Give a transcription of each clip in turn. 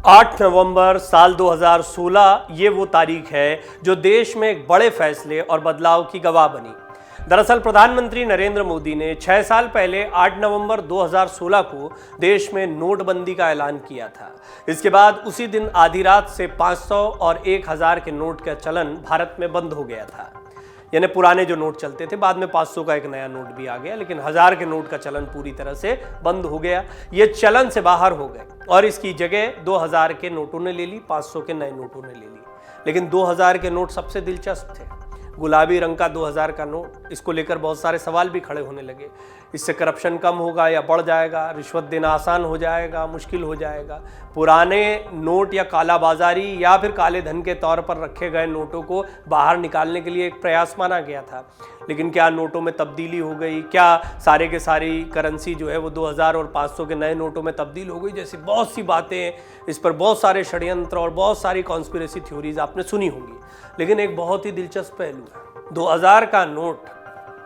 8 नवंबर साल 2016 ये वो तारीख है जो देश में एक बड़े फैसले और बदलाव की गवाह बनी। दरअसल प्रधानमंत्री नरेंद्र मोदी ने 6 साल पहले 8 नवंबर 2016 को देश में नोटबंदी का ऐलान किया था। इसके बाद उसी दिन आधी रात से 500 और 1000 के नोट का चलन भारत में बंद हो गया था। यानी पुराने जो नोट चलते थे, बाद में 500 का एक नया नोट भी आ गया, लेकिन 1000 के नोट का चलन पूरी तरह से बंद हो गया। ये चलन से बाहर हो गए और इसकी जगह 2000 के नोटों ने ले ली, 500 के नए नोटों ने ले ली। लेकिन 2000 के नोट सबसे दिलचस्प थे। गुलाबी रंग का 2000 का नोट, इसको लेकर बहुत सारे सवाल भी खड़े होने लगे। इससे करप्शन कम होगा या बढ़ जाएगा, रिश्वत देना आसान हो जाएगा, मुश्किल हो जाएगा। पुराने नोट या कालाबाजारी या फिर काले धन के तौर पर रखे गए नोटों को बाहर निकालने के लिए एक प्रयास माना गया था। लेकिन क्या नोटों में तब्दीली हो गई? क्या सारे के सारी करेंसी जो है वो 2000 और 500 के नए नोटों में तब्दील हो गई? जैसी बहुत सी बातें, इस पर बहुत सारे षड्यंत्र और बहुत सारी कॉन्स्पिरेसी थ्योरीज आपने सुनी होंगी। लेकिन एक बहुत ही दिलचस्प पहलू है, 2000 का नोट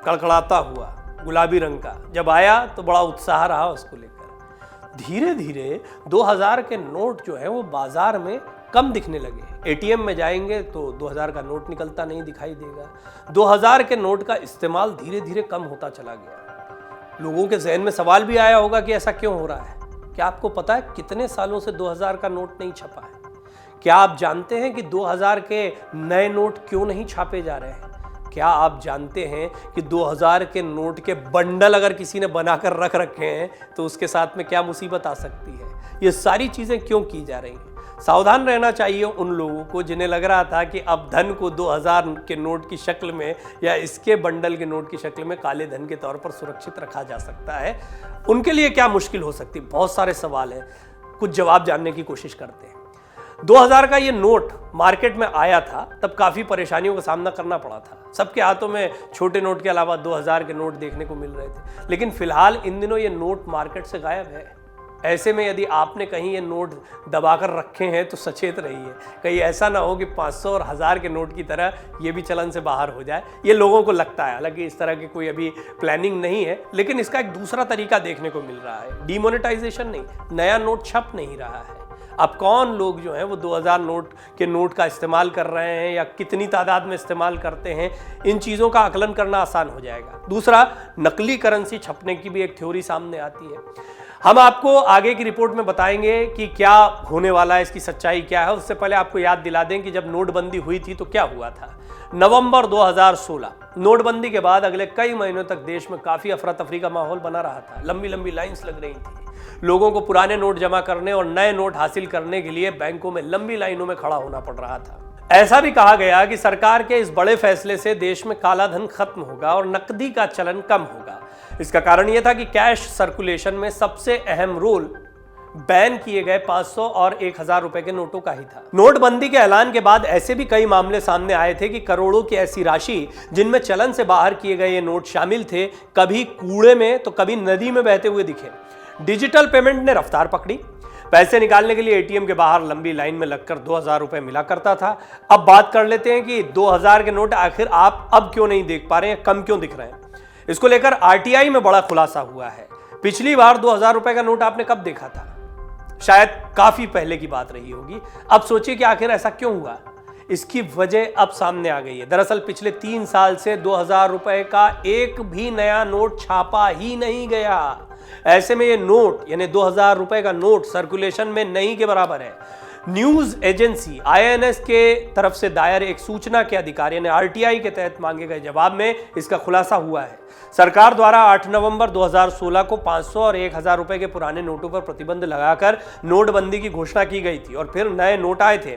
कड़कड़ाता हुआ गुलाबी रंग का जब आया तो बड़ा उत्साह रहा उसको लेकर। धीरे धीरे 2000 के नोट जो है वो बाजार में कम दिखने लगे। एटीएम में जाएंगे तो 2000 का नोट निकलता नहीं दिखाई देगा। 2000 के नोट का इस्तेमाल धीरे धीरे कम होता चला गया। लोगों के जहन में सवाल भी आया होगा कि ऐसा क्यों हो रहा है। क्या आपको पता है कितने सालों से 2000 का नोट नहीं छपा है? क्या आप जानते हैं कि 2000 के नए नोट क्यों नहीं छापे जा रहे हैं? क्या आप जानते हैं कि 2000 के नोट के बंडल अगर किसी ने बनाकर रख रखे हैं तो उसके साथ में क्या मुसीबत आ सकती है? ये सारी चीजें क्यों की जा रही हैं? सावधान रहना चाहिए उन लोगों को जिन्हें लग रहा था कि अब धन को 2000 के नोट की शक्ल में या इसके बंडल के नोट की शक्ल में काले धन के तौर पर सुरक्षित रखा जा सकता है। उनके लिए क्या मुश्किल हो सकती? बहुत सारे सवाल हैं, कुछ जवाब जानने की कोशिश करते हैं। 2000 का ये नोट मार्केट में आया था तब काफ़ी परेशानियों का सामना करना पड़ा था। सबके हाथों में छोटे नोट के अलावा 2000 के नोट देखने को मिल रहे थे। लेकिन फिलहाल इन दिनों ये नोट मार्केट से गायब है। ऐसे में यदि आपने कहीं ये नोट दबाकर रखे हैं तो सचेत रहिए, कहीं ऐसा ना हो कि 500 और 1000 के नोट की तरह ये भी चलन से बाहर हो जाए। ये लोगों को लगता है, हालांकि इस तरह की कोई अभी प्लानिंग नहीं है, लेकिन इसका एक दूसरा तरीका देखने को मिल रहा है। डिमोनेटाइजेशन नहीं, नया नोट छप नहीं रहा है। अब कौन लोग जो हैं वो 2000 नोट के नोट का इस्तेमाल कर रहे हैं या कितनी तादाद में इस्तेमाल करते हैं, इन चीज़ों का आकलन करना आसान हो जाएगा। दूसरा, नकली करेंसी छपने की भी एक थ्योरी सामने आती है। हम आपको आगे की रिपोर्ट में बताएंगे कि क्या होने वाला है, इसकी सच्चाई क्या है। उससे पहले आपको याद दिला दें कि जब नोटबंदी हुई थी तो क्या हुआ था। नवंबर 2016 नोटबंदी के बाद अगले कई महीनों तक देश में काफ़ी अफरा तफरी का माहौल बना रहा था। लंबी लंबी लाइंस लग रही थी। लोगों को पुराने नोट जमा करने और नए नोट हासिल करने के लिए बैंकों में लंबी लाइनों में खड़ा होना पड़ रहा था। ऐसा भी कहा गया कि सरकार के इस बड़े फैसले से देश में काला धन खत्म होगा और नकदी का चलन कम होगा। इसका कारण यह था कि कैश सर्कुलेशन में सबसे अहम रोल बैन किए गए 500 और 1000 रुपए के नोटों का ही था। नोटबंदी के ऐलान के बाद ऐसे भी कई मामले सामने आए थे कि करोड़ों की ऐसी राशि जिनमें चलन से बाहर किए गए ये नोट शामिल थे, कभी कूड़े में तो कभी नदी में बहते हुए दिखे। डिजिटल पेमेंट ने रफ्तार पकड़ी। पैसे निकालने के लिए एटीएम के बाहर लंबी लाइन में लगकर 2000 रुपए मिला करता था। अब बात कर लेते हैं कि 2000 के नोट आखिर आप अब क्यों नहीं देख पा रहे हैं, कम क्यों दिख रहे हैं। इसको लेकर आरटीआई में बड़ा खुलासा हुआ है। पिछली बार 2000 रुपए का नोट आपने कब देखा था? शायद काफी पहले की बात रही होगी। अब सोचिए कि आखिर ऐसा क्यों हुआ। इसकी वजह अब सामने आ गई है। दरअसल पिछले 3 साल से 2000 रुपए का एक भी नया नोट छापा ही नहीं गया। ऐसे में ये नोट यानी 2000 रुपए का नोट सर्कुलेशन में नहीं के बराबर है। न्यूज एजेंसी आईएनएस के तरफ से दायर एक सूचना के अधिकार यानी आरटीआई के तहत मांगे गए जवाब में इसका खुलासा हुआ है। सरकार द्वारा 8 नवंबर 2016 को 500 और 1000 रुपए के पुराने नोटों पर प्रतिबंध लगाकर नोटबंदी की घोषणा की गई थी और फिर नए नोट आए थे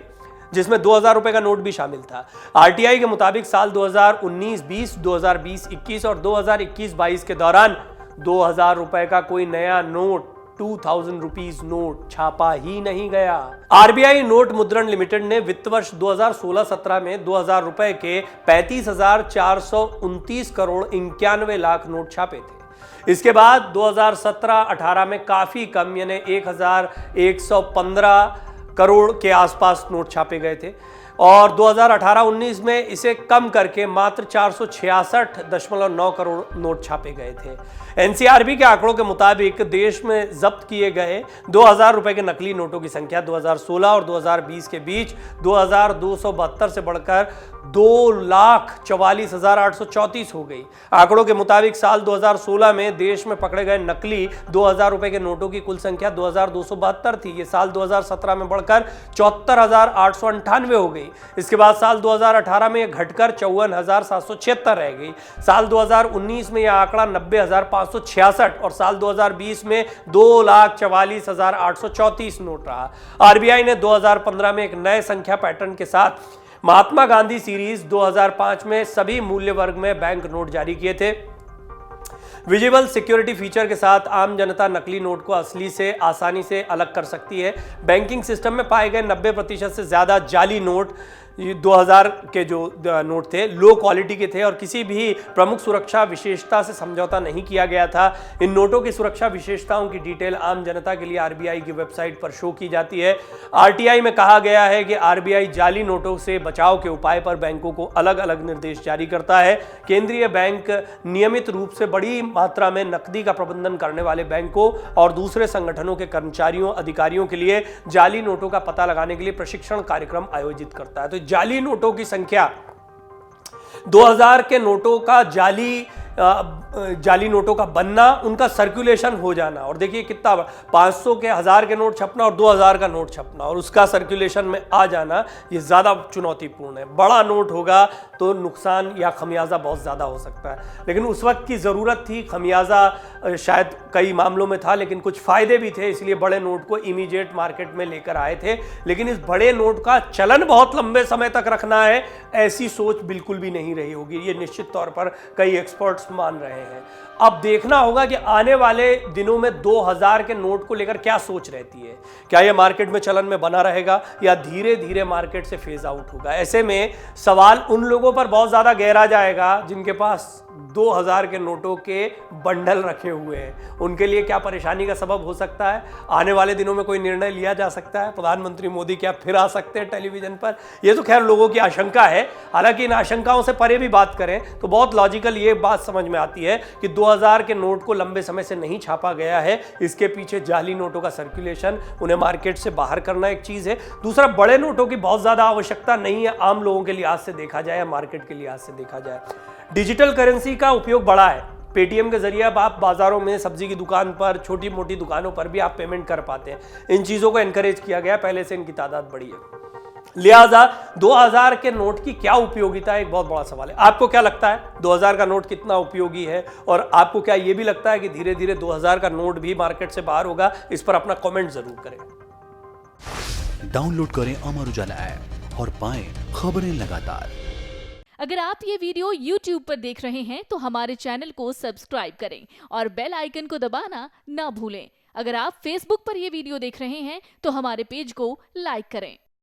जिसमें 2000 रुपए का नोट भी शामिल था। आरटीआई के मुताबिक साल 2019-20, 2020-21 और 2021-22 के दौरान 2000 रुपए का कोई नया नोट 2000 रुपीज नोट छापा ही नहीं गया। आरबीआई नोट मुद्रण लिमिटेड ने वित्त वर्ष 2016-17 में 2000 रुपए के 35,429 करोड़ 91 लाख नोट छापे थे। इसके बाद 2017-18 में काफी कम यानी 1115 करोड़ के आसपास नोट छापे गए थे और 2018-19 में इसे कम करके मात्र 466.9 करोड़ नोट छापे गए थे। एनसीआरबी के आंकड़ों के मुताबिक देश में जब्त किए गए 2000 रुपए के नकली नोटों की संख्या 2016 और 2020 के बीच 2272 से बढ़कर 2,44,834 हो गई। आंकड़ों के मुताबिक साल 2016 में देश में पकड़े गए नकली 2000 रुपए के नोटों की कुल संख्या 2272 थी। ये साल 2017 में बढ़कर 74,898 हो गई। इसके बाद साल 2018 में यह घटकर 54,776 रह गई। साल 2019 में यह आंकड़ा 90,566 और साल 2020 में 2,44,834 नोट रहा। आरबीआई ने 2015 में एक नए संख्या पैटर्न के साथ महात्मा गांधी सीरीज 2005 में सभी मूल्य वर्ग में बैंक नोट जारी किए थे। विजिबल सिक्योरिटी फीचर के साथ आम जनता नकली नोट को असली से आसानी से अलग कर सकती है। बैंकिंग सिस्टम में पाए गए 90% से ज्यादा जाली नोट 2000 के जो नोट थे लो क्वालिटी के थे और किसी भी प्रमुख सुरक्षा विशेषता से समझौता नहीं किया गया था। इन नोटों की सुरक्षा विशेषताओं की डिटेल आम जनता के लिए आरबीआई की वेबसाइट पर शो की जाती है। आरटीआई में कहा गया है कि आरबीआई जाली नोटों से बचाव के उपाय पर बैंकों को अलग अलग निर्देश जारी करता है। केंद्रीय बैंक नियमित रूप से बड़ी मात्रा में नकदी का प्रबंधन करने वाले बैंकों और दूसरे संगठनों के कर्मचारियों अधिकारियों के लिए जाली नोटों का पता लगाने के लिए प्रशिक्षण कार्यक्रम आयोजित करता है। तो जाली नोटों की संख्या 2000 के नोटों का जाली नोटों का बनना, उनका सर्कुलेशन हो जाना और देखिए कितना 500 के 1000 के नोट छपना और 2000 का नोट छपना और उसका सर्कुलेशन में आ जाना, ये ज़्यादा चुनौतीपूर्ण है। बड़ा नोट होगा तो नुकसान या खमियाजा बहुत ज़्यादा हो सकता है, लेकिन उस वक्त की ज़रूरत थी। खमियाजा शायद कई मामलों में था, लेकिन कुछ फ़ायदे भी थे, इसलिए बड़े नोट को इमीडिएट मार्केट में लेकर आए थे। लेकिन इस बड़े नोट का चलन बहुत लंबे समय तक रखना है, ऐसी सोच बिल्कुल भी नहीं रही होगी। ये निश्चित तौर पर कई एक्सपर्ट्स मान रहे हैं। अब देखना होगा कि आने वाले दिनों में 2000 के नोट को लेकर क्या सोच रहती है। क्या यह मार्केट में चलन में बना रहेगा या धीरे धीरे मार्केट से फेज आउट होगा। ऐसे में सवाल उन लोगों पर बहुत ज्यादा गहरा जाएगा जिनके पास 2000 के नोटों के बंडल रखे हुए हैं। उनके लिए क्या परेशानी का सबब हो सकता है। आने वाले दिनों में कोई निर्णय लिया जा सकता है। प्रधानमंत्री मोदी क्या फिर आ सकते हैं टेलीविजन पर। यह तो खैर लोगों की आशंका है। हालांकि इन आशंकाओं से परे भी बात करें तो बहुत लॉजिकल ये बात समझ में आती है कि 2000 के नोट को लंबे समय से नहीं छापा गया है। इसके पीछे जाली नोटों का सर्कुलेशन, उन्हें मार्केट से बाहर करना एक चीज है। दूसरा, बड़े नोटों की बहुत ज्यादा आवश्यकता नहीं है आम लोगों के लिहाज से देखा जाए या मार्केट के लिहाज से देखा जाए। डिजिटल करेंसी का उपयोग बढ़ा है। पेटीएम के जरिए अब आप बाजारों में, सब्जी की दुकान पर, छोटी मोटी दुकानों पर भी आप पेमेंट कर पाते हैं। इन चीजों को एनकरेज किया गया, पहले से इनकी तादाद बढ़ी है। लिहाजा 2000 के नोट की क्या उपयोगिता है, एक बहुत बड़ा सवाल है। आपको क्या लगता है 2000 का नोट कितना उपयोगी है, और आपको क्या यह भी लगता है कि धीरे धीरे 2000 का नोट भी मार्केट से बाहर होगा? इस पर अपना कमेंट जरूर करें। डाउनलोड करें अमर उजाला ऐप और पाएं खबरें लगातार। अगर आप ये वीडियो YouTube पर देख रहे हैं तो हमारे चैनल को सब्सक्राइब करें और बेल आइकन को दबाना ना भूलें। अगर आप Facebook पर ये वीडियो देख रहे हैं तो हमारे पेज को लाइक करें।